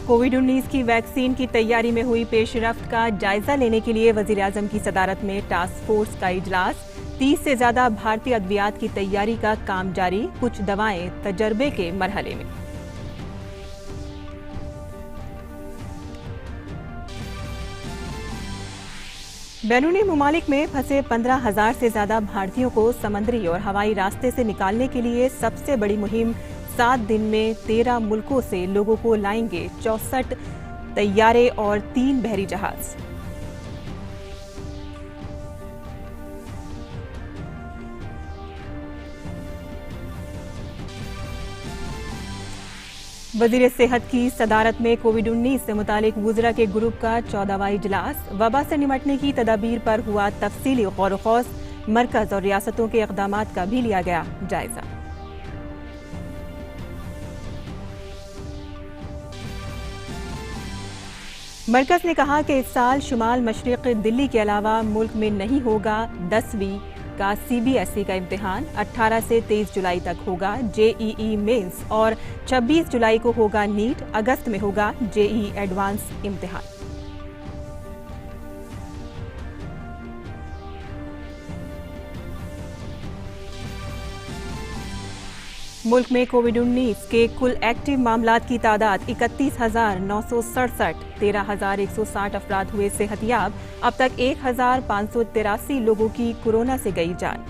कोविड-19 की वैक्सीन की तैयारी में हुई पेशरफ्त का जायजा लेने के लिए वजीर-आजम की सदारत में टास्क फोर्स का इजलास। 30 से ज्यादा भारतीय अद्वियात की तैयारी का काम जारी, कुछ दवाएं तजर्बे के मरहले में। बैरूनी मुमालिक में फंसे 15,000 से ज्यादा भारतीयों को समुद्री और हवाई रास्ते से निकालने के लिए सबसे बड़ी मुहिम 7 दिन में 13 मुल्कों से लोगों को लाएंगे 64 तैयारे और 3 बहरी जहाज। वजीर सेहत की सदारत में कोविड-19 से मुतालिक वुज़रा के ग्रुप का 14वां इजलास। वबा से निपटने की तदाबीर पर हुआ तफसीली गौर ख़ौस। मरकज और रियासतों के इक़दामात का भी लिया गया जायजा। मरकज ने कहा कि इस साल शुमाल मशरिक़ दिल्ली के अलावा मुल्क में नहीं होगा 10वीं का CBSE का इम्तिहान। 18 से 23 जुलाई तक होगा JEE मेंस और 26 जुलाई को होगा नीट। अगस्त में होगा JEE एडवांस इम्तिहान। मुल्क में कोविड-19 के कुल एक्टिव मामलात की तादाद 31,967, 13,160 अफराद हुए सेहतियाब। अब तक 1,583 लोगों की कोरोना से गई जान।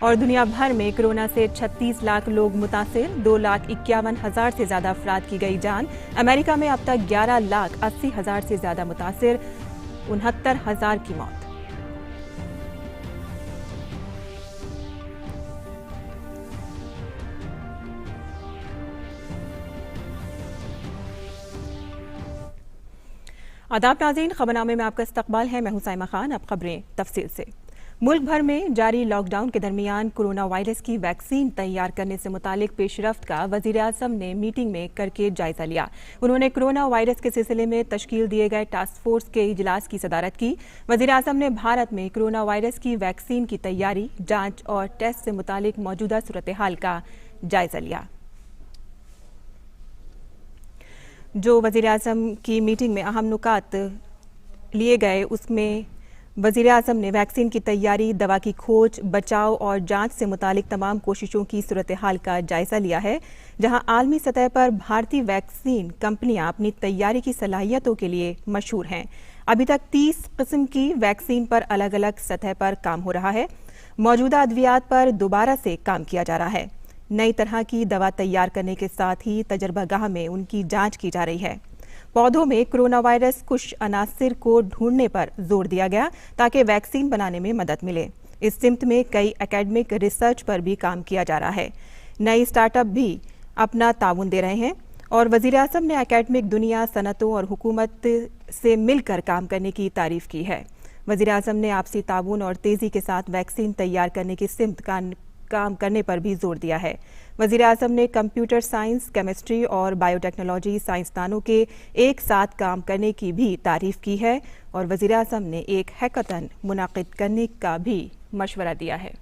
और दुनिया भर में कोरोना से 36 लाख लोग मुतासिर, 2,51,000 से ज्यादा अफराद की गई जान। अमेरिका में अब तक 11,80,000 से ज्यादा मुतासिर, 69,000 की मौत। आदाब नाज़रीन, खबरनामे में आपका इस्तकबाल है। मैं हूं साइमा खान। अब खबरें तफसील से। मुल्क भर में जारी लॉकडाउन के दरमियान कोरोना वायरस की वैक्सीन तैयार करने से मुतालिक पेशरफ्त का वज़ीर आज़म ने मीटिंग में करके जायजा लिया। उन्होंने कोरोना वायरस के सिलसिले में तश्कील दिए गए टास्क फोर्स के इजलास की सदारत की। वज़ीर आज़म ने भारत में कोरोना वायरस की वैक्सीन की तैयारी, जाँच और टेस्ट से मुतालिक मौजूदा सूरत हाल का जायजा लिया। जो वज़ीर आज़म की मीटिंग में अहम नुकात लिए गए, उसमें वज़ीर आज़म ने वैक्सीन की तैयारी, दवा की खोज, बचाव और जांच से मुतालिक तमाम कोशिशों की सूरत हाल का जायजा लिया है। जहां आलमी सतह पर भारतीय वैक्सीन कंपनियां अपनी तैयारी की सलाहियतों के लिए मशहूर हैं। अभी तक 30 किस्म की वैक्सीन पर अलग अलग सतह पर काम हो रहा है। मौजूदा अद्वियात पर दोबारा से काम किया जा रहा है। नई तरह की दवा तैयार करने के साथ ही तजर्बागाह में उनकी जांच की जा रही है। पौधों में कोरोना वायरस कुछ अनासिर को ढूंढने पर जोर दिया गया ताकि वैक्सीन बनाने में मदद मिले। इस सिमत में कई एकेडमिक रिसर्च पर भी काम किया जा रहा है। नई स्टार्टअप भी अपना ताउन दे रहे हैं और वज़ीर आज़म ने एकेडमिक दुनिया, सनतों और हुकूमत से मिलकर काम करने की तारीफ की है। वज़ीर आज़म ने आपसी ताउन और तेज़ी के साथ वैक्सीन तैयार करने की सिमत का काम करने पर भी जोर दिया है। वज़ीर आज़म ने कंप्यूटर साइंस, केमिस्ट्री और बायोटेक्नोलॉजी साइंसदानों के एक साथ काम करने की भी तारीफ की है और वज़ीर आज़म ने एक हैकाथन मुनाकिद करने का भी मशवरा दिया है।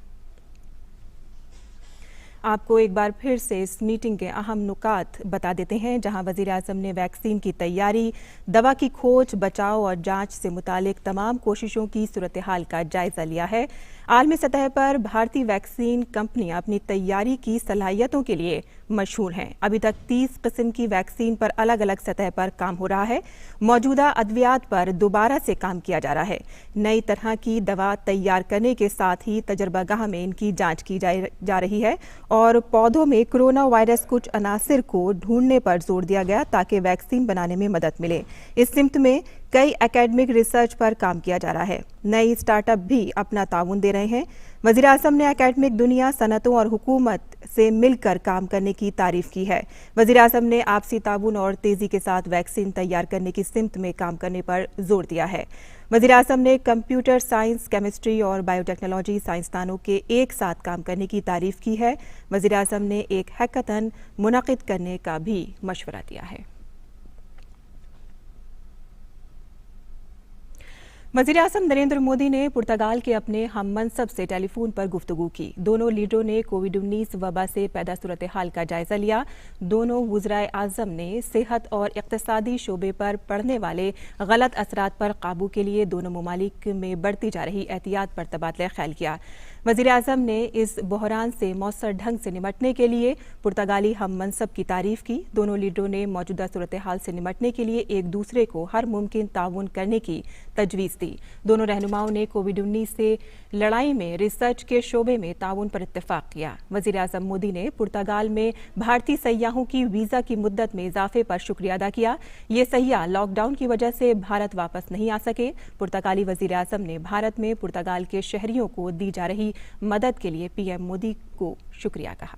आपको एक बार फिर से इस मीटिंग के अहम नुकात बता देते हैं, जहां वज़ीर आज़म ने वैक्सीन की तैयारी, दवा की खोज, बचाव और जांच से मुतालिक तमाम कोशिशों की सूरत हाल का जायजा लिया है। आलमी सतह पर भारतीय वैक्सीन कंपनियां अपनी तैयारी की सलाहियतों के लिए मशहूर हैं। अभी तक 30 किस्म की वैक्सीन पर अलग अलग सतह पर काम हो रहा है। मौजूदा अद्वियात पर दोबारा से काम किया जा रहा है। नई तरह की दवा तैयार करने के साथ ही तजर्बागाह में इनकी जांच की जा रही है और पौधों में कोरोना वायरस कुछ अनासिर को ढूंढने पर जोर दिया गया ताकि वैक्सीन बनाने में मदद मिले। इस सिमत में कई एकेडमिक रिसर्च पर काम किया जा रहा है। नई स्टार्टअप भी अपना ताउन दे रहे हैं। वज़ीर आज़म ने एकेडमिक दुनिया, सनतों और हुकूमत से मिलकर काम करने की तारीफ की है। वज़ीर आज़म ने आपसी ताउन और तेज़ी के साथ वैक्सीन तैयार करने की सिमत में काम करने पर जोर दिया है। वज़ीर आज़म ने कंप्यूटर साइंस, केमिस्ट्री और बायोटेक्नोलॉजी साइंसदानों के एक साथ काम करने की तारीफ की है। वज़ीर आज़म ने एक हैकाथन मुनाकिद करने का भी मशवरा दिया है। वज़ीर-ए-आज़म नरेंद्र मोदी ने पुर्तगाल के अपने हम मनसब से टेलीफोन पर गुफ्तगू की। दोनों लीडरों ने कोविड-19 वबा से पैदा सूरत हाल का जायजा लिया। दोनों वज़ीर-ए-आज़म ने सेहत और इक़्तिसादी शोबे पर पड़ने वाले गलत असरात पर काबू के लिए दोनों ममालिक में बढ़ती जा रही एहतियात पर तबादला ख्याल किया। वज़ीर-ए-आज़म ने इस बहरान से मौसर ढंग से निमटने के लिए पुर्तगाली हम मनसब की तारीफ की। दोनों लीडरों ने मौजूदा सूरत हाल से निमटने के लिए एक दूसरे को हर मुमकिन ताउन करने की तजवीज़ दी। दोनों रहनुमाओं ने कोविड-19 से लड़ाई में रिसर्च के शोबे में ताउन पर इत्तेफाक किया। वज़ीर-ए-आज़म मोदी ने पुर्तगाल में भारतीय सयाहों की वीज़ा की मुद्दत में इजाफे पर शुक्रिया अदा किया। ये सयाह लॉकडाउन की वजह से भारत वापस नहीं आ सके। पुर्तगाली वज़ीर-ए-आज़म ने भारत में पुर्तगाल के शहरियों को दी जा रही मदद के लिए पीएम मोदी को शुक्रिया कहा।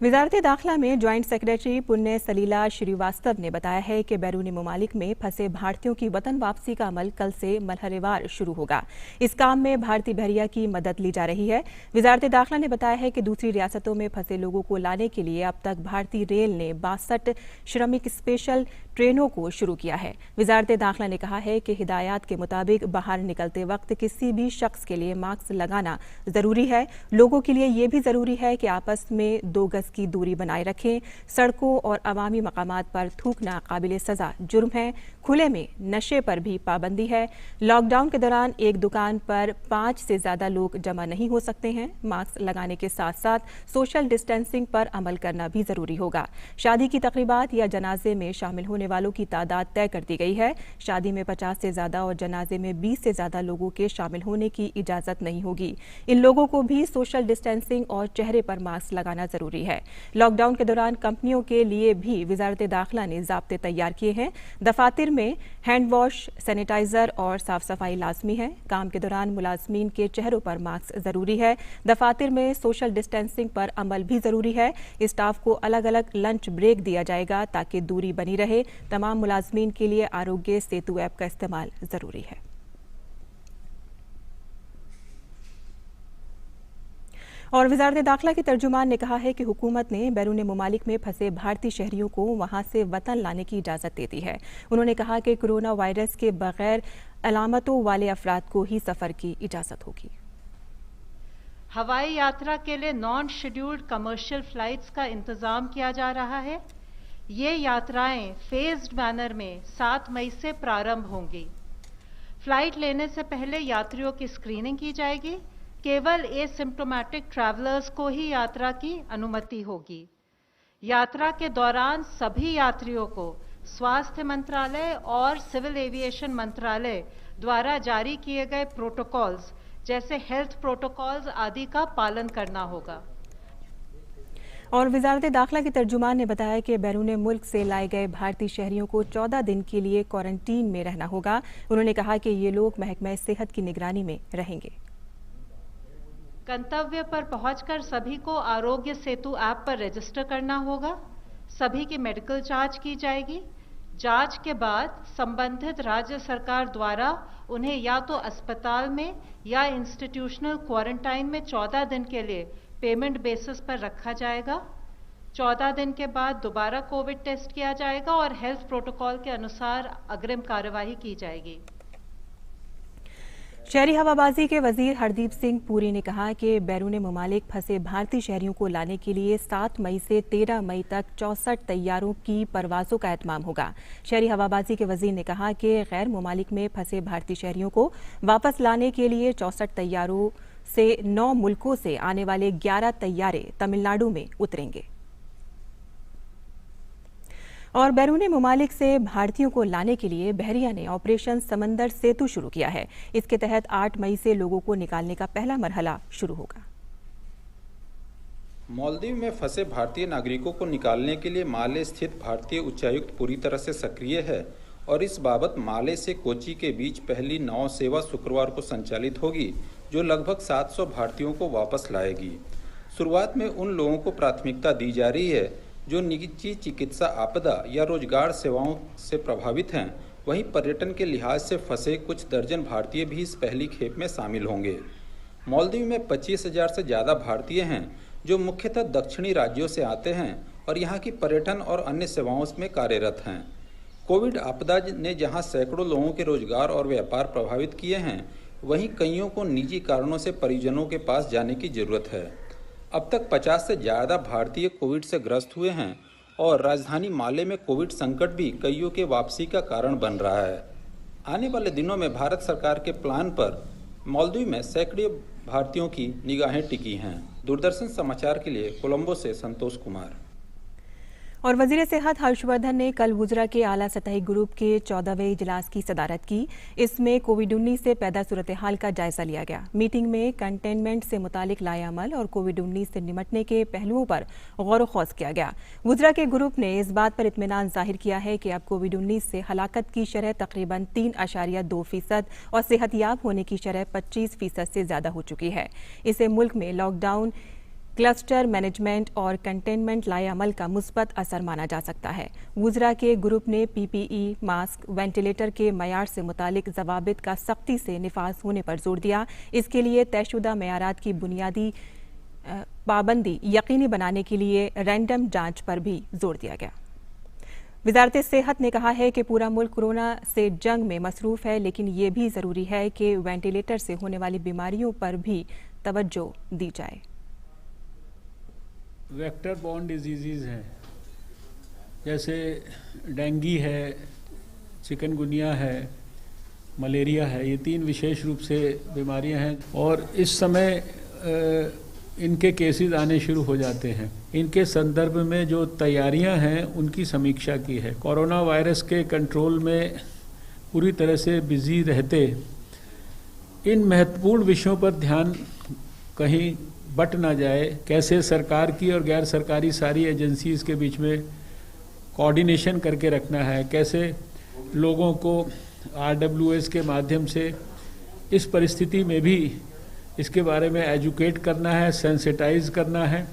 वजारत दाखिला में ज्वाइंट सेक्रेटरी पुण्य सलीला श्रीवास्तव ने बताया है कि बैरूनी ममालिक में फंसे भारतीयों की वतन वापसी का अमल कल से मरहलेवार शुरू होगा। इस काम में भारतीय बहरिया की मदद ली जा रही है। वजारत दाखिला ने बताया है कि दूसरी रियासतों में फंसे लोगों को लाने के लिए अब तक भारतीय रेल ने 62 श्रमिक स्पेशल ट्रेनों को शुरू किया है। वजारत दाखिला ने कहा है कि हिदायत के मुताबिक बाहर निकलते वक्त किसी भी शख्स के लिए मास्क लगाना जरूरी है। लोगों के लिए ये भी जरूरी है कि आपस में 2 गज की दूरी बनाए रखें। सड़कों और अवामी मकामात पर थूकना काबिल सजा जुर्म है। खुले में नशे पर भी पाबंदी है। लॉकडाउन के दौरान एक दुकान पर 5 से ज्यादा लोग जमा नहीं हो सकते हैं। मास्क लगाने के साथ साथ सोशल डिस्टेंसिंग पर अमल करना भी जरूरी होगा। शादी की तकरीबात या जनाजे में शामिल होने वालों की तादाद तय कर दी गई है। शादी में 50 से ज्यादा और जनाजे में 20 से ज्यादा लोगों के शामिल होने की इजाजत नहीं होगी। इन लोगों को भी सोशल डिस्टेंसिंग और चेहरे पर मास्क लगाना जरूरी है। लॉकडाउन के दौरान कंपनियों के लिए भी वजारत दाखिला ने ज़ाब्ते तैयार किए हैं। दफातर में हैंड वॉश, सैनिटाइजर और साफ सफाई लाजमी है। काम के दौरान मुलाजमीन के चेहरों पर मास्क जरूरी है। दफातर में सोशल डिस्टेंसिंग पर अमल भी जरूरी है। स्टाफ को अलग अलग लंच ब्रेक दिया जाएगा ताकि दूरी बनी रहे। तमाम मुलाजमीन के लिए आरोग्य सेतु ऐप का इस्तेमाल जरूरी है। और वजारत दाखिला के तर्जुमान ने कहा है कि हुकूमत ने बैरून ममालिक में फंसे भारतीय शहरियों को वहां से वतन लाने की इजाज़त दे दी है। उन्होंने कहा कि कोरोना वायरस के बगैर अलामतों वाले अफराद को ही सफ़र की इजाज़त होगी। हवाई यात्रा के लिए नॉन शेड्यूल्ड कमर्शियल फ्लाइट्स का इंतज़ाम किया जा रहा है। ये यात्राएं फेज्ड मैनर में 7 मई से प्रारंभ होंगी। फ्लाइट लेने से पहले यात्रियों की स्क्रीनिंग की जाएगी। केवल एसिम्प्टोमेटिक ट्रैवलर्स को ही यात्रा की अनुमति होगी। यात्रा के दौरान सभी यात्रियों को स्वास्थ्य मंत्रालय और सिविल एविएशन मंत्रालय द्वारा जारी किए गए प्रोटोकॉल्स जैसे हेल्थ प्रोटोकॉल्स आदि का पालन करना होगा। और वजारत दाखिला के तर्जुमान ने बताया कि बैरून मुल्क से लाए गए भारतीय शहरियों को 14 दिन के लिए क्वारंटीन में रहना होगा। उन्होंने कहा कि ये लोग महकमा सेहत की निगरानी में रहेंगे। गंतव्य पर पहुंचकर सभी को आरोग्य सेतु ऐप पर रजिस्टर करना होगा। सभी की मेडिकल जांच की जाएगी। जांच के बाद संबंधित राज्य सरकार द्वारा उन्हें या तो अस्पताल में या इंस्टीट्यूशनल क्वारंटाइन में 14 दिन के लिए पेमेंट बेसिस पर रखा जाएगा। 14 दिन के बाद दोबारा कोविड टेस्ट किया जाएगा और हेल्थ प्रोटोकॉल के अनुसार अग्रिम कार्यवाही की जाएगी। शहरी हवाबाजी के वजीर हरदीप सिंह पुरी ने कहा कि बैरून ममालिक फंसे भारतीय शहरियों को लाने के लिए 7 मई से 13 मई तक 64 तैयारों की परवाजों का एहतमाम होगा। शहरी हवाबाजी के वजीर ने कहा कि गैर ममालिक में फंसे भारतीय शहरियों को वापस लाने के लिए 64 तैयारों से 9 मुल्कों से आने वाले 11 तैयारे तमिलनाडु में उतरेंगे। और बैरून ममालिक से भारतीयों को लाने के लिए बहरिया ने ऑपरेशन समंदर सेतु शुरू किया है। इसके तहत 8 मई से लोगों को निकालने का पहला मरहला शुरू होगा। मालदीव में फंसे भारतीय नागरिकों को निकालने के लिए माले स्थित भारतीय उच्चायुक्त पूरी तरह से सक्रिय है और इस बाबत माले से कोची के बीच पहली नाव सेवा शुक्रवार को संचालित होगी, जो लगभग 700 भारतीयों को वापस लाएगी। शुरुआत में उन लोगों को प्राथमिकता दी जा रही है जो निजी चिकित्सा आपदा या रोजगार सेवाओं से प्रभावित हैं। वहीं पर्यटन के लिहाज से फंसे कुछ दर्जन भारतीय भी इस पहली खेप में शामिल होंगे। मालदीव में 25,000 से ज़्यादा भारतीय हैं जो मुख्यतः दक्षिणी राज्यों से आते हैं और यहाँ की पर्यटन और अन्य सेवाओं में कार्यरत हैं। कोविड आपदा ने जहाँ सैकड़ों लोगों के रोजगार और व्यापार प्रभावित किए हैं, वहीं कईयों को निजी कारणों से परिजनों के पास जाने की जरूरत है। अब तक 50 से ज़्यादा भारतीय कोविड से ग्रस्त हुए हैं और राजधानी माले में कोविड संकट भी कईयों के वापसी का कारण बन रहा है। आने वाले दिनों में भारत सरकार के प्लान पर मालदीव में सैकड़ों भारतीयों की निगाहें टिकी हैं। दूरदर्शन समाचार के लिए कोलंबो से संतोष कुमार। और वजीर सेहत हर्षवर्धन ने कल गुजरा के आला सतही ग्रुप के 14वें इजलास की सदारत की। इसमें कोविड-19 से पैदा सूरत हाल का जायजा लिया गया। मीटिंग में कंटेनमेंट से मुतालिक लाएअमल और कोविड-19 से निपटने के पहलुओं पर गौर खौज किया गया। गुजरा के ग्रुप ने इस बात पर इत्मीनान जाहिर किया है कि अब कोविड-19 से हलाकत की शरह तकरीबन 3.2% और सेहतयाब होने की शरह 25% से ज्यादा हो चुकी है। इसे मुल्क में लॉकडाउन, क्लस्टर मैनेजमेंट और कंटेनमेंट लाएअमल का मुस्बत असर माना जा सकता है। वुज़रा के ग्रुप ने पीपीई, मास्क, वेंटिलेटर के मयार से मुतालिक ज़वाबित का सख्ती से निफाज होने पर जोर दिया। इसके लिए तयशुदा मयारात की बुनियादी पाबंदी यकीनी बनाने के लिए रैंडम जांच पर भी जोर दिया गया। वजारत सेहत ने कहा है कि पूरा मुल्क कोरोना से जंग में मसरूफ है, लेकिन ये भी ज़रूरी है कि वेंटिलेटर से होने वाली बीमारियों पर भी तवज्जो दी जाए। वेक्टर बॉर्न डिजीज़ हैं, जैसे डेंगू है, चिकनगुनिया है, मलेरिया है। ये 3 विशेष रूप से बीमारियां हैं और इस समय इनके केसेस आने शुरू हो जाते हैं। इनके संदर्भ में जो तैयारियां हैं उनकी समीक्षा की है। कोरोना वायरस के कंट्रोल में पूरी तरह से बिजी रहते इन महत्वपूर्ण विषयों पर ध्यान कहीं बट ना जाए। कैसे सरकार की और गैर सरकारी सारी एजेंसीज के बीच में कोऑर्डिनेशन करके रखना है, कैसे लोगों को RWS के माध्यम से इस परिस्थिति में भी इसके बारे में एजुकेट करना है, सेंसिटाइज करना है।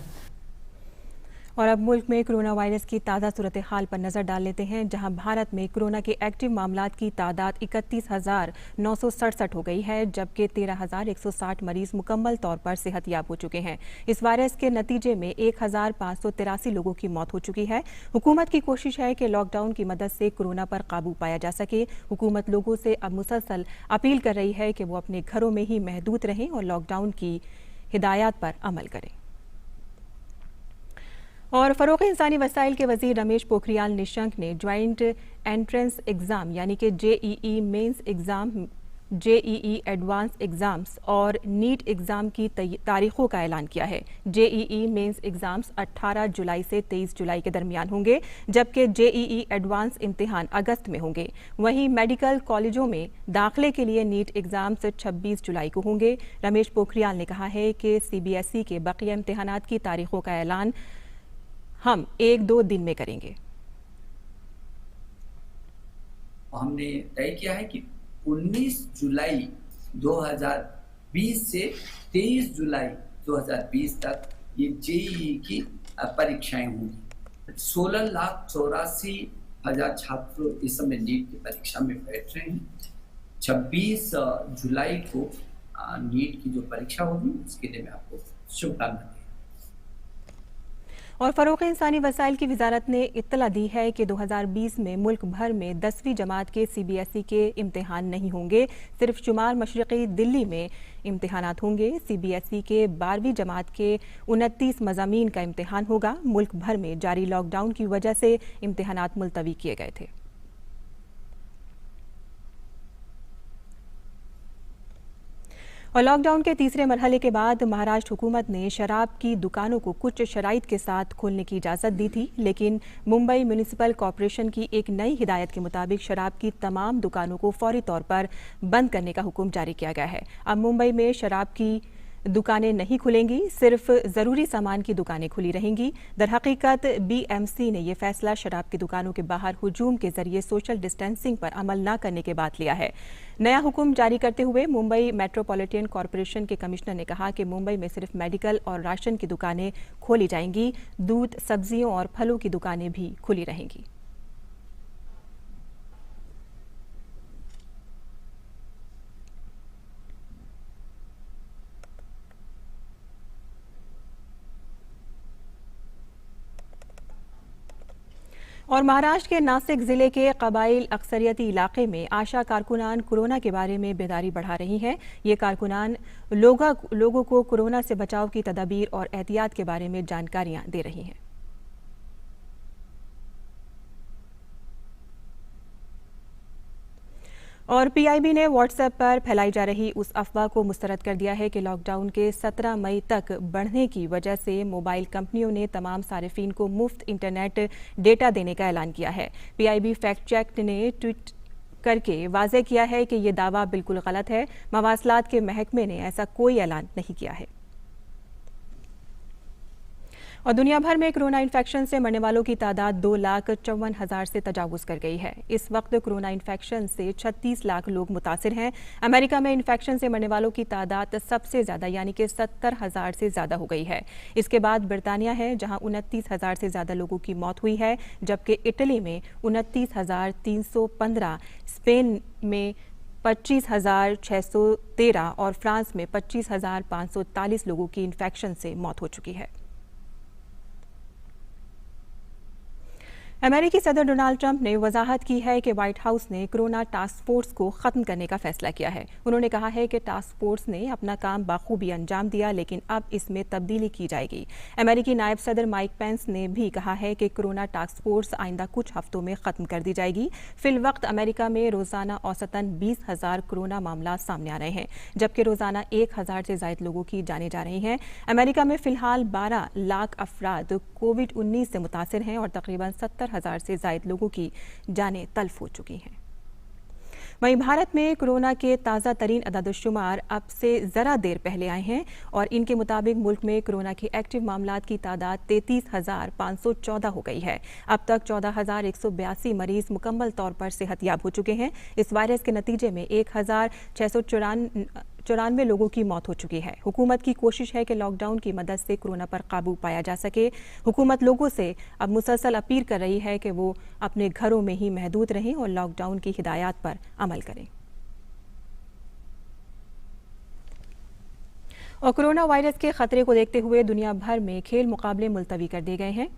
और अब मुल्क में कोरोना वायरस की ताज़ा सूरत हाल पर नज़र डाल लेते हैं, जहां भारत में कोरोना के एक्टिव मामलात की तादाद 31,967 हो गई है, जबकि 13,160 मरीज मुकम्मल तौर पर सेहतयाब हो चुके हैं। इस वायरस के नतीजे में 1,583 लोगों की मौत हो चुकी है। हुकूमत की कोशिश है कि लॉकडाउन की मदद से कोरोना पर काबू पाया जा सके। हुकूमत लोगों से अब मुसलसल अपील कर रही है कि वो अपने घरों में ही महदूद रहें और लॉकडाउन की हिदायत पर अमल करें। और फ़रोग़ इंसानी वसाइल के वज़ीर रमेश पोखरियाल निशंक ने ज्वाइंट एंट्रेंस एग्ज़ाम यानी कि JEE mains exam, JEE advance exams और नीट एग्ज़ाम की तारीखों का ऐलान किया है। JEE मेंस एग्ज़ाम्स 18 जुलाई से 23 जुलाई के दरमियान होंगे, जबकि JEE एडवांस इम्तिहान अगस्त में होंगे। वहीं मेडिकल कॉलेजों में दाखिले के लिए नीट एग्ज़ाम्स 26 जुलाई को होंगे। रमेश पोखरियाल ने कहा है कि CBSE के बकिया इम्तिहानात की तारीखों का ऐलान हम 1-2 दिन में करेंगे। हमने तय किया है कि 19 जुलाई 2020 से 23 जुलाई 2020 तक ये JEE की परीक्षाएं होंगी। 16,84,000 छात्र इस समय नीट की परीक्षा में बैठ रहे हैं। 26 जुलाई को नीट की जो परीक्षा होगी उसके लिए मैं आपको शुभकामनाएं। और फ़रोग़ इंसानी वसाइल की वजारत ने इत्तला दी है कि 2020 में मुल्क भर में 10वीं जमात के CBSE के इम्तिहान नहीं होंगे, सिर्फ शुमाल मशरक़ी दिल्ली में इम्तिहानात होंगे। CBSE के 12वीं जमात के 29 मज़ामीन का इम्तिहान होगा। मुल्क भर में जारी लॉकडाउन की वजह से इम्तिहानात मुलतवी किए गए थे। और लॉकडाउन के तीसरे मरहले के बाद महाराष्ट्र हुकूमत ने शराब की दुकानों को कुछ शराइत के साथ खोलने की इजाज़त दी थी, लेकिन मुंबई म्यूनिसिपल कॉरपोरेशन की एक नई हिदायत के मुताबिक शराब की तमाम दुकानों को फौरी तौर पर बंद करने का हुक्म जारी किया गया है। अब मुंबई में शराब की दुकानें नहीं खुलेंगी, सिर्फ ज़रूरी सामान की दुकानें खुली रहेंगी। दरहकीकत BMC ने यह फैसला शराब की दुकानों के बाहर हुजूम के जरिए सोशल डिस्टेंसिंग पर अमल न करने के बाद लिया है। नया हुक्म जारी करते हुए मुंबई मेट्रोपॉलिटन कॉरपोरेशन के कमिश्नर ने कहा कि मुंबई में सिर्फ मेडिकल और राशन की दुकानें खोली जाएंगी, दूध, सब्जियों और फलों की दुकानें भी खुली रहेंगी। और महाराष्ट्र के नासिक जिले के कबाइल अक्सरियती इलाके में आशा कारकुनान कोरोना के बारे में बेदारी बढ़ा रही हैं। ये कारकुनान लोगों को कोरोना से बचाव की तदाबीर और एहतियात के बारे में जानकारियां दे रही हैं। और पीआईबी ने व्हाट्सएप पर फैलाई जा रही उस अफवाह को मुस्तरद कर दिया है कि लॉकडाउन के 17 मई तक बढ़ने की वजह से मोबाइल कंपनियों ने तमाम सारिफीन को मुफ्त इंटरनेट डेटा देने का ऐलान किया है। पीआईबी फैक्ट चेक ने ट्वीट करके वाज़ेह किया है कि ये दावा बिल्कुल गलत है। मवासलात के महकमे ने ऐसा कोई ऐलान नहीं किया है। और दुनिया भर में कोरोना इन्फेक्शन से मरने वालों की तादाद 2,54,000 से तजावुज़ कर गई है। इस वक्त कोरोना इन्फेक्शन से 36 लाख लोग मुतासिर हैं। अमेरिका में इन्फेक्शन से मरने वालों की तादाद सबसे ज़्यादा यानी कि 70,000 से ज़्यादा हो गई है। इसके बाद बरतानिया है जहां 29,000 से ज़्यादा लोगों की मौत हुई है, जबकि इटली में 29,315, स्पेन में 25,613 और फ्रांस में 25,543 लोगों की इन्फेक्शन से मौत हो चुकी है। अमेरिकी सदर डोनाल्ड ट्रंप ने वजाहत की है कि व्हाइट हाउस ने कोरोना टास्क फोर्स को खत्म करने का फैसला किया है। उन्होंने कहा है कि टास्क फोर्स ने अपना काम बाखूबी अंजाम दिया, लेकिन अब इसमें तब्दीली की जाएगी। अमेरिकी नायब सदर माइक पेंस ने भी कहा है कि कोरोना टास्क फोर्स आइंदा कुछ हफ्तों में खत्म कर दी जाएगी। फिल वक्त अमेरिका में रोजाना औसतन 20,000 कोरोना मामला सामने आ रहे हैं, जबकि रोजाना 1,000 से ज्यादा लोगों की जानें जा रही हैं। अमेरिका में फिलहाल 12 लाख अफराद कोविड-19 से मुतासिर हैं और तकरीबन 70,000 से ज्यादा लोगों की जानें तल्फ हो चुकी हैं। वहीं भारत में कोरोना के ताज़ा तरीन अदाद-ओ-शुमार अब से ज़रा देर पहले आए हैं और इनके मुताबिक मुल्क में कोरोना की एक्टिव मामलात की तादाद 33,514 हो गई है। अब तक 14,182 मरीज मुकम्मल तौर पर सेहतयाब हो चुके हैं। इस वायरस के नतीजे में 1,694 लोगों की मौत हो चुकी है। हुकूमत की कोशिश है कि लॉकडाउन की मदद से कोरोना पर काबू पाया जा सके। हुकूमत लोगों से अब मुसलसल अपील कर रही है कि वो अपने घरों में ही महदूद रहें और लॉकडाउन की हिदायत पर अमल करें। और कोरोना वायरस के खतरे को देखते हुए दुनिया भर में खेल मुकाबले मुलतवी कर दिए गए हैं,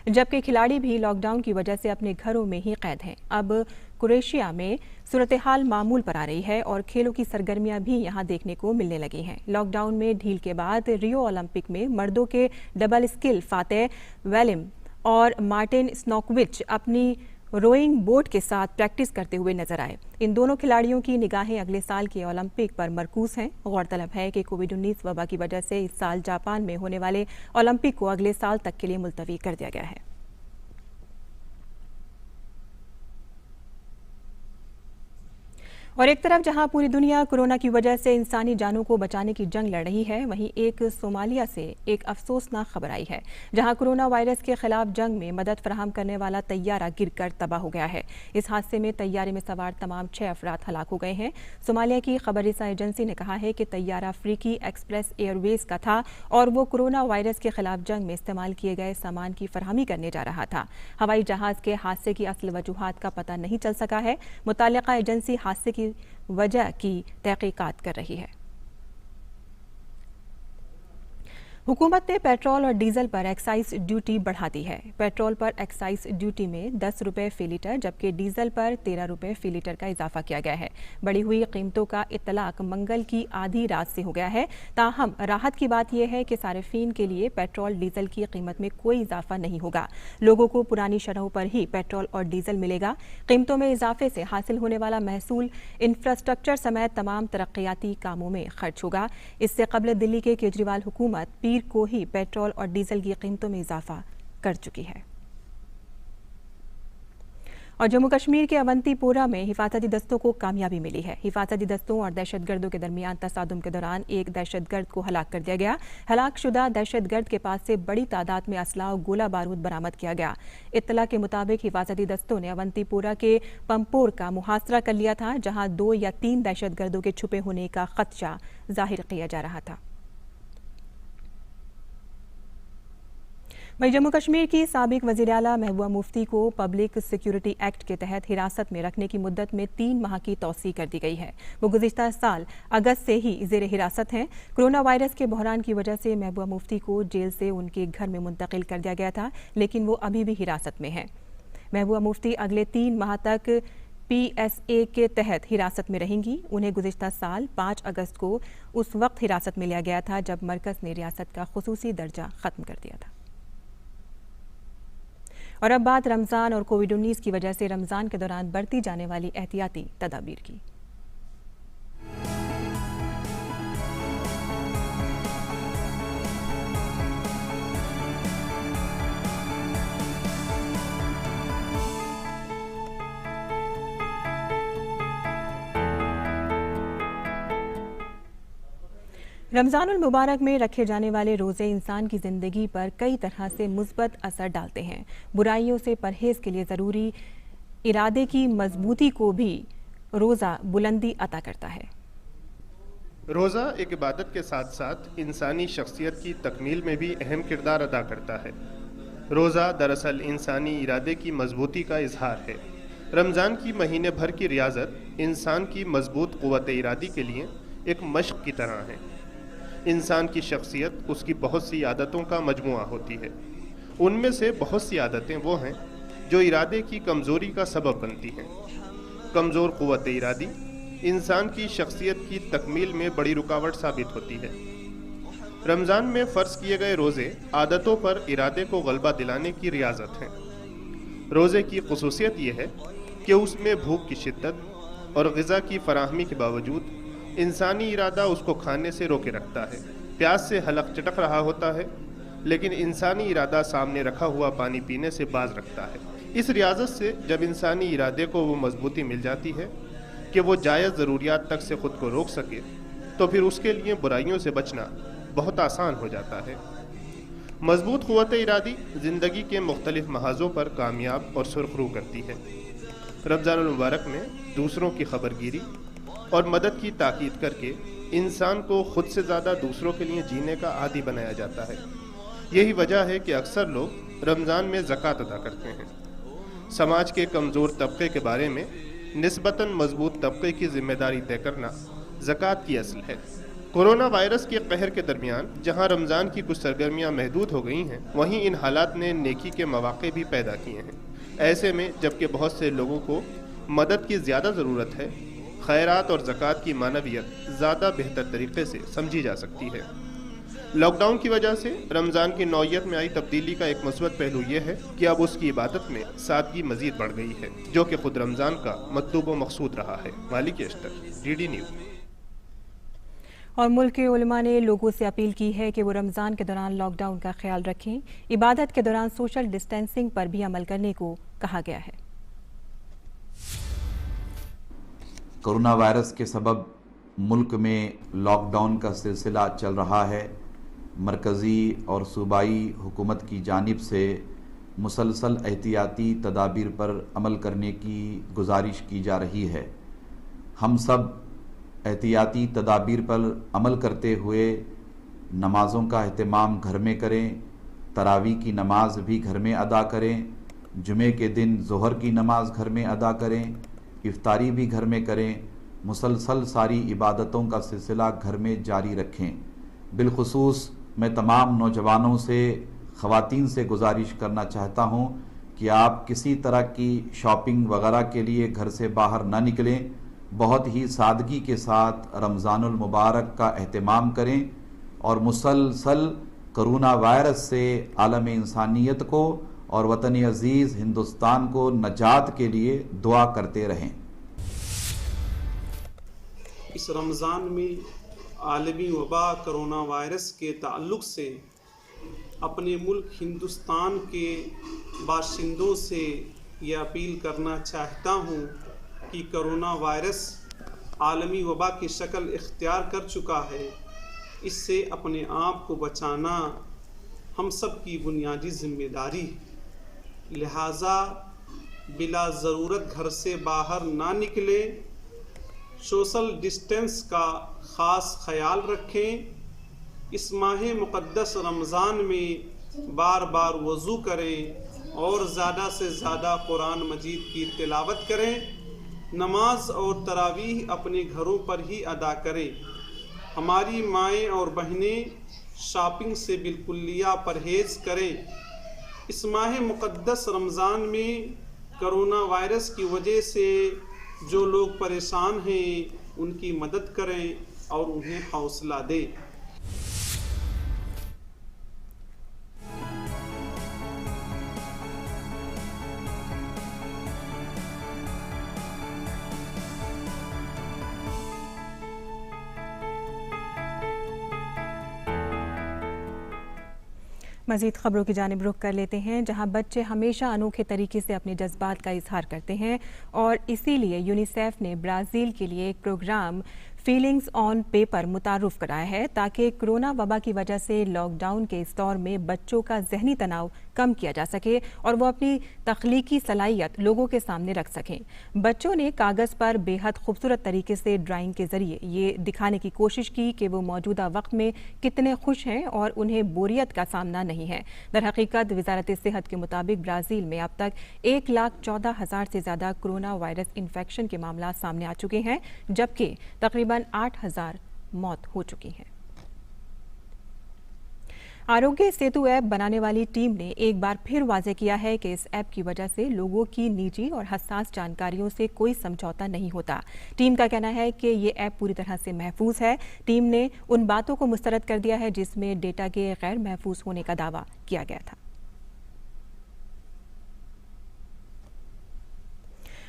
जबकि खिलाड़ी भी लॉकडाउन की वजह से अपने घरों में ही कैद हैं। अब क्रोएशिया में सूरत हाल मामूल पर आ रही है और खेलों की सरगर्मियां भी यहां देखने को मिलने लगी हैं। लॉकडाउन में ढील के बाद रियो ओलंपिक में मर्दों के डबल स्किल फातेह वेलिम और मार्टिन स्नोकविच अपनी रोइंग बोट के साथ प्रैक्टिस करते हुए नजर आए। इन दोनों खिलाड़ियों की निगाहें अगले साल के ओलंपिक पर मरकूज हैं। गौरतलब है कि कोविड-19 वबा की वजह से इस साल जापान में होने वाले ओलंपिक को अगले साल तक के लिए मुलतवी कर दिया गया है। और एक तरफ जहां पूरी दुनिया कोरोना की वजह से इंसानी जानों को बचाने की जंग लड़ रही है, वहीं एक सोमालिया से एक अफसोसनाक खबर आई है, जहां कोरोना वायरस के खिलाफ जंग में मदद फराहम करने वाला तैयारा गिरकर तबाह हो गया है। इस हादसे में तैयारे में सवार तमाम 6 अफराद हलाक हो गए हैं। सोमालिया की खबररसा एजेंसी ने कहा है कि तैयारा अफ्रीकी एक्सप्रेस एयरवेज का था और वो कोरोना वायरस के खिलाफ जंग में इस्तेमाल किए गए सामान की फरहमी करने जा रहा था। हवाई जहाज के हादसे की असल वजूहात का पता नहीं चल सका है। मुताल्लिका एजेंसी हादसे की वजह की तहकीकात कर रही है। हुकूमत ने पेट्रोल और डीजल पर एक्साइज ड्यूटी बढ़ा दी है। पेट्रोल पर एक्साइज ड्यूटी में 10 रुपये फी लीटर, जबकि डीजल पर 13 रुपये फी लीटर का इजाफा किया गया है। बढ़ी हुई कीमतों का इत्तलाक मंगल की आधी रात से हो गया है। ताहम राहत की बात यह है कि सारिफीन के लिए पेट्रोल डीजल की कीमत में कोई इजाफा नहीं होगा। लोगों को पुरानी शरहों पर ही पेट्रोल और डीजल मिलेगा। कीमतों में इजाफे से हासिल होने वाला महसूल इंफ्रास्ट्रक्चर समेत तमाम तरक्याती कामों में खर्च होगा। इससे कबल दिल्ली के केजरीवाल हुकूमत को ही पेट्रोल और डीजल की कीमतों में इजाफा कर चुकी है। और जम्मू कश्मीर के अवंतीपोरा में हिफाजती दस्तों को कामयाबी मिली है। हिफाजती दस्तों और दहशतगर्दों के दरमियान तसादुम के दौरान एक दहशतगर्द को हलाक कर दिया गया। हलाकशुदा दहशतगर्द के पास से बड़ी तादाद में असला और गोला बारूद बरामद किया गया। इत्तला के मुताबिक हिफाजती दस्तों ने अवंतीपोरा के पंपोर का मुहासरा कर लिया था, जहां 2 या 3 दहशतगर्दों के छुपे होने का खदशा जाहिर किया जा रहा था। वहीं जम्मू कश्मीर की साबिक वज़ीर आला महबूबा मुफ्ती को पब्लिक सिक्योरिटी एक्ट के तहत हिरासत में रखने की मुद्दत में 3 माह की तौसी कर दी गई है। वो गुज़िश्ता साल अगस्त से ही ज़ेर हिरासत हैं। कोरोना वायरस के बहरान की वजह से महबूबा मुफ्ती को जेल से उनके घर में मुंतकिल कर दिया गया था, लेकिन वो अभी भी हिरासत में हैं। महबूबा मुफ्ती अगले 3 माह तक PSA के तहत हिरासत में रहेंगी। उन्हें गुज़िश्ता साल 5 अगस्त को उस वक्त हिरासत में लिया गया था जब मरकज़ ने रियासत का खुसूसी दर्जा ख़त्म कर दिया था। और अब बात रमज़ान और कोविड-19 की वजह से रमज़ान के दौरान बरती जाने वाली एहतियाती तदाबीर की। रमज़ानुल मुबारक में रखे जाने वाले रोज़े इंसान की ज़िंदगी पर कई तरह से मुस्बत असर डालते हैं। बुराइयों से परहेज़ के लिए ज़रूरी इरादे की मजबूती को भी रोज़ा बुलंदी अता करता है। रोज़ा एक इबादत के साथ साथ इंसानी शख्सियत की तकमील में भी अहम किरदार अदा करता है। रोज़ा दरअसल इंसानी इरादे की मजबूती का इजहार है। रमज़ान की महीने भर की रियाजत इंसान की मजबूत क़ुव्वत इरादी के लिए एक मश्क की तरह है। इंसान की शख्सियत उसकी बहुत सी आदतों का मजमुआ होती है। उनमें से बहुत सी आदतें वो हैं जो इरादे की कमज़ोरी का सबब बनती हैं। कमज़ोर क़ुव्वत इरादी इंसान की शख्सियत की तकमील में बड़ी रुकावट साबित होती है। रमज़ान में फ़र्ज़ किए गए रोज़े आदतों पर इरादे को गलबा दिलाने की रियाजत हैं। रोज़े की ख़ुसूसियत ये है कि उसमें भूख की शिद्दत और ग़िज़ा की फराहमी के बावजूद इंसानी इरादा उसको खाने से रोके रखता है। प्यास से हलक चटक रहा होता है, लेकिन इंसानी इरादा सामने रखा हुआ पानी पीने से बाज रखता है। इस रियाजत से जब इंसानी इरादे को वो मजबूती मिल जाती है कि वो जायज़ ज़रूरियात तक से ख़ुद को रोक सके, तो फिर उसके लिए बुराइयों से बचना बहुत आसान हो जाता है। मजबूत क़ुव्वत इरादी ज़िंदगी के मुख्तलिफ महाज़ों पर कामयाब और सुरखरू करती है। रमज़ानुल मुबारक में दूसरों की खबरगिरी और मदद की ताकीद करके इंसान को खुद से ज़्यादा दूसरों के लिए जीने का आदी बनाया जाता है। यही वजह है कि अक्सर लोग रमज़ान में ज़कात अदा करते हैं। समाज के कमज़ोर तबके के बारे में निस्बतन मजबूत तबके की जिम्मेदारी तय करना ज़कात की असल है। कोरोना वायरस के कहर के दरमियान जहां रमज़ान की कुछ सरगर्मियां महदूद हो गई हैं, वहीं इन हालात ने नेकी के मौक़े भी पैदा किए हैं। ऐसे में जबकि बहुत से लोगों को मदद की ज़्यादा ज़रूरत है, खैरात और ज़कात की मानवियत ज़्यादा बेहतर तरीके से समझी जा सकती है। लॉकडाउन की वजह से रमज़ान की नौयत में आई तब्दीली का एक मुस्बत पहलू ये है कि अब उसकी इबादत में सादगी मज़ीद बढ़ गई है, जो कि खुद रमज़ान का मतलूब व मकसूद रहा है। मालिक अश्तर, DD न्यूज़। और मुल्क के उलमा ने लोगों से अपील की है कि वो रमज़ान के दौरान लॉकडाउन का ख्याल रखें। इबादत के दौरान सोशल डिस्टेंसिंग पर भी अमल करने को कहा गया है। कोरोना वायरस के सबब मुल्क में लॉकडाउन का सिलसिला चल रहा है। मरकज़ी और सूबाई हुकूमत की जानिब से मुसलसल एहतियाती तदाबीर पर अमल करने की गुजारिश की जा रही है। हम सब एहतियाती तदाबीर पर अमल करते हुए नमाज़ों का अहतमाम घर में करें, तरावी की नमाज भी घर में अदा करें, जुमे के दिन ज़ोहर की नमाज घर में अदा करें, इफ्तारी भी घर में करें, मुसलसल सारी इबादतों का सिलसिला घर में जारी रखें। बिलखुसूस मैं तमाम नौजवानों से, ख़वातीन से गुजारिश करना चाहता हूँ कि आप किसी तरह की शॉपिंग वगैरह के लिए घर से बाहर ना निकलें। बहुत ही सादगी के साथ रमज़ानुल मुबारक का एहतमाम करें और मुसलसल कोरोना वायरस से आलम इंसानियत को और वतन अजीज़ हिंदुस्तान को नजात के लिए दुआ करते रहें। इस रमज़ान में आलमी वबा कोरोना वायरस के ताल्लुक़ से अपने मुल्क हिंदुस्तान के बाशिंदों से ये अपील करना चाहता हूँ कि कोरोना वायरस आलमी वबा की शक्ल इख्तियार कर चुका है। इससे अपने आप को बचाना हम सब की बुनियादी ज़िम्मेदारी है। लिहाजा बिला ज़रूरत घर से बाहर ना निकले, सोशल डिस्टेंस का ख़ास ख्याल रखें। इस माह मुक़द्दस रमज़ान में बार बार वज़ू करें और ज़्यादा से ज़्यादा कुरान मजीद की तिलावत करें। नमाज और तरावीह अपने घरों पर ही अदा करें। हमारी माएँ और बहनें शॉपिंग से बिल्कुलिया परहेज़ करें। इस माह मुक़द्दस रमज़ान में कोरोना वायरस की वजह से जो लोग परेशान हैं उनकी मदद करें और उन्हें हौसला दें। मज़ीद खबरों की जानिब रुख कर लेते हैं, जहां बच्चे हमेशा अनोखे तरीके से अपने जज्बात का इजहार करते हैं और इसीलिए यूनिसेफ ने ब्राज़ील के लिए एक प्रोग्राम फीलिंग्स ऑन पेपर मुतारुफ कराया है ताकि कोरोना वबा की वजह से लॉकडाउन के इस दौर में बच्चों का जहनी तनाव कम किया जा सके और वो अपनी तख्लीकी सलाहियत लोगों के सामने रख सकें। बच्चों ने कागज़ पर बेहद खूबसूरत तरीके से ड्राइंग के जरिए ये दिखाने की कोशिश की कि वो मौजूदा वक्त में कितने खुश हैं और उन्हें बोरियत का सामना नहीं है। दरहकीकत वजारत सेहत के मुताबिक ब्राज़ील में अब तक 1,14,000 से ज़्यादा कोरोना वायरस इन्फेक्शन के मामला सामने आ चुके हैं, जबकि तकरीबन 8,000 मौत हो चुकी हैं। आरोग्य सेतु ऐप बनाने वाली टीम ने एक बार फिर वाज़ेह किया है कि इस ऐप की वजह से लोगों की निजी और हसास जानकारियों से कोई समझौता नहीं होता। टीम का कहना है कि ये ऐप पूरी तरह से महफूज है। टीम ने उन बातों को मुस्तरद कर दिया है जिसमें डेटा के गैर महफूज होने का दावा किया गया था।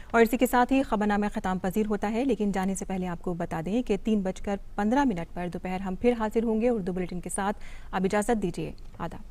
और इसी के साथ ही खबरनामा ख़त्म पजीर होता है, लेकिन जाने से पहले आपको बता दें कि 3:15 पर दोपहर हम फिर हाजिर होंगे उर्दू बुलेटिन के साथ। अब इजाज़त दीजिए, आदाब।